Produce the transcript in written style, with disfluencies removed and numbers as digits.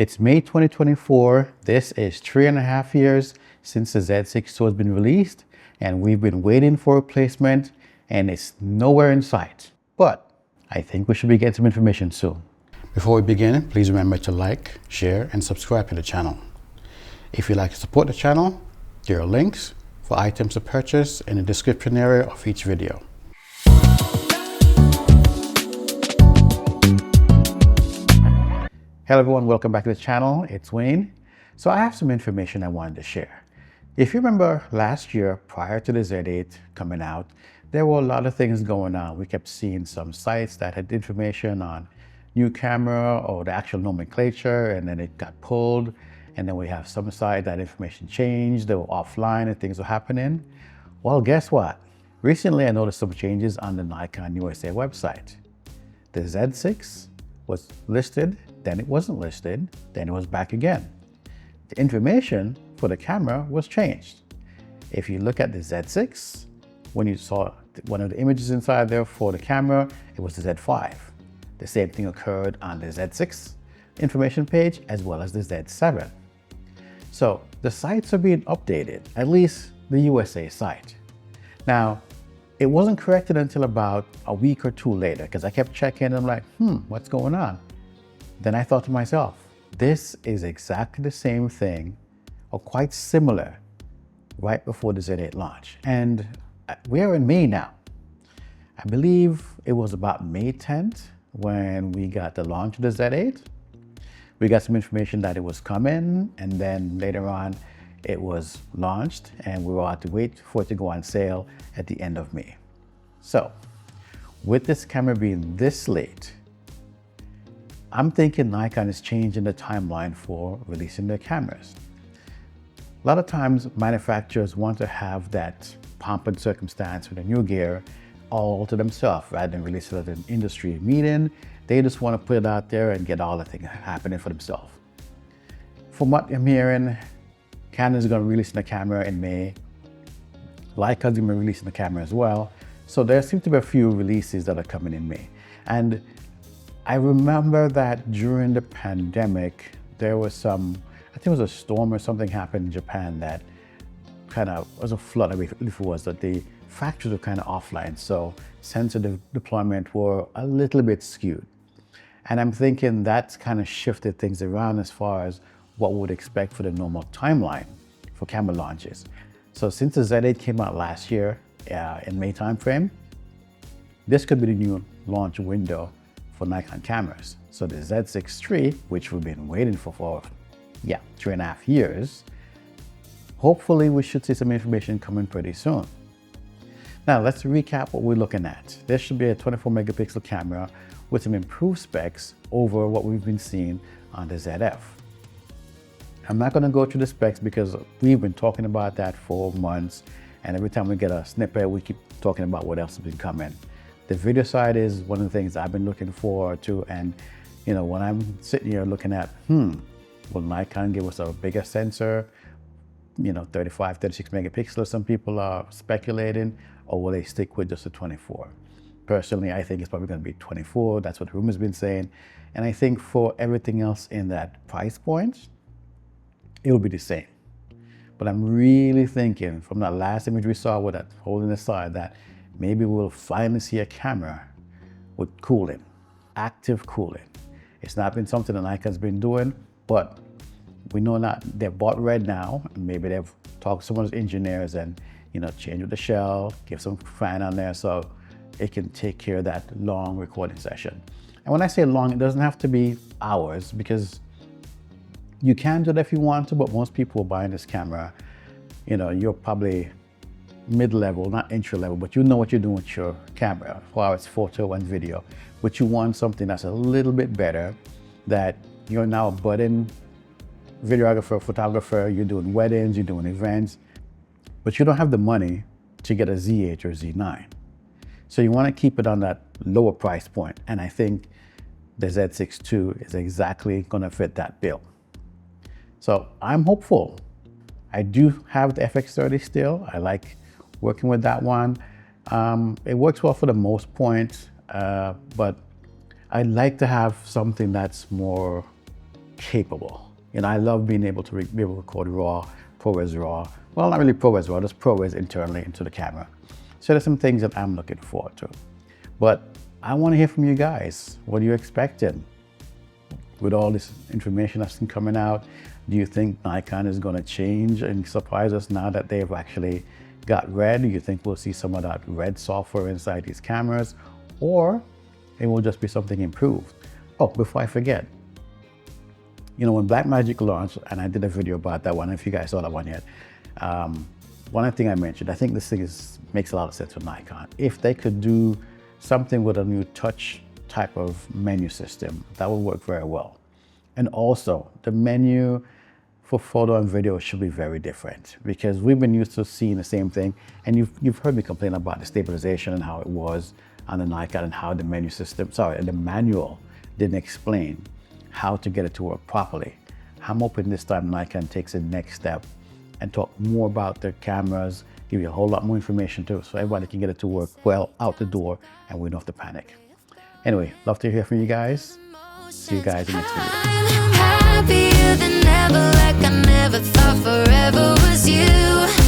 It's May 2024. This is 3.5 years since the Z6 II has been released, and we've been waiting for a replacement, and it's nowhere in sight. But I think we should be getting some information soon. Before we begin, please remember to like, share, and subscribe to the channel. If you'd like to support the channel, there are links for items to purchase in the description area of each video. Hello everyone, welcome back to the channel. It's Wayne. So I have some information I wanted to share. If you remember last year, prior to the Z8 coming out, there were a lot of things going on. We kept seeing some sites that had information on new camera or the actual nomenclature, and then it got pulled. And then we have some site that information changed, they were offline and things were happening. Well, guess what? Recently I noticed some changes on the Nikon USA website. The Z6 was listed, then it wasn't listed, then it was back again. The information for the camera was changed. If you look at the Z6, when you saw one of the images inside there for the camera, it was the Z5. The same thing occurred on the Z6 information page as well as the Z7. So the sites are being updated, at least the USA site. Now, it wasn't corrected until about a week or two later because I kept checking and I'm like, what's going on? Then I thought to myself, this is exactly the same thing or quite similar right before the Z8 launch. And we are in May now. I believe it was about May 10th when we got the launch of the Z8. We got some information that it was coming, and then later on it was launched and we will have to wait for it to go on sale at the end of May. So with this camera being this late, I'm thinking Nikon is changing the timeline for releasing their cameras. A lot of times manufacturers want to have that pomp and circumstance with a new gear all to themselves rather than release it at an industry meeting. They just want to put it out there and get all the things happening for themselves. From what I'm hearing, Canon is going to release the camera in May. Leica's going to be releasing the camera as well. So there seems to be a few releases that are coming in May. And I remember that during the pandemic, there was I think it was a storm or something happened in Japan that kind of was a flood, I believe it was, that the factories were kind of offline. So sensitive deployment were a little bit skewed. And I'm thinking that's kind of shifted things around as far as what we would expect for the normal timeline for camera launches. So since the Z8 came out last year in May timeframe, this could be the new launch window for Nikon cameras. So the Z6 III, which we've been waiting for 3.5 years, hopefully we should see some information coming pretty soon. Now let's recap what we're looking at. This should be a 24 megapixel camera with some improved specs over what we've been seeing on the ZF. I'm not going to go through the specs because we've been talking about that for months, and every time we get a snippet we keep talking about what else has been coming. The video side is one of the things I've been looking forward to, and you know, when I'm sitting here looking at, will Nikon give us a bigger sensor, 35, 36 megapixels, some people are speculating, or will they stick with just a 24? Personally, I think it's probably going to be 24. That's what the rumor's been saying. And I think for everything else in that price point, it will be the same. But I'm really thinking from that last image we saw with that holding the side that maybe we'll finally see a camera with cooling, active cooling. It's not been something that Nikon's been doing, but we know that they've bought red now. Maybe they've talked to some of those engineers and change with the shell, give some fan on there so it can take care of that long recording session. And when I say long, it doesn't have to be hours, because you can do that if you want to, but most people buying this camera, you're probably mid-level, not entry-level, but you know what you're doing with your camera as far as photo and video. But you want something that's a little bit better, that you're now a budding videographer, photographer, you're doing weddings, you're doing events, but you don't have the money to get a Z8 or Z9. So you want to keep it on that lower price point. And I think the Z6 II is exactly going to fit that bill. So I'm hopeful. I do have the FX30 still. I like working with that one. It works well for the most part, but I'd like to have something that's more capable. You know, I love being able to be able to record raw, ProRes raw. Well, not really ProRes raw, just ProRes internally into the camera. So there's some things that I'm looking forward to. But I want to hear from you guys. What are you expecting? With all this information that's been coming out, do you think Nikon is going to change and surprise us now that they've actually got red? Do you think we'll see some of that red software inside these cameras? Or it will just be something improved? Oh, before I forget, you know, when Blackmagic launched, and I did a video about that one, if you guys saw that one yet, one thing I mentioned, I think this thing makes a lot of sense with Nikon. If they could do something with a new touch type of menu system, that would work very well. And also, the menu for photo and video should be very different, because we've been used to seeing the same thing, and you've heard me complain about the stabilization and how it was on the Nikon, and how the the manual didn't explain how to get it to work properly. I'm hoping this time Nikon takes the next step and talk more about their cameras, give you a whole lot more information too, so everybody can get it to work well out the door and we don't have to panic. Anyway, love to hear from you guys. See you guys in the next video. I'm happier than ever, like I never thought forever was you.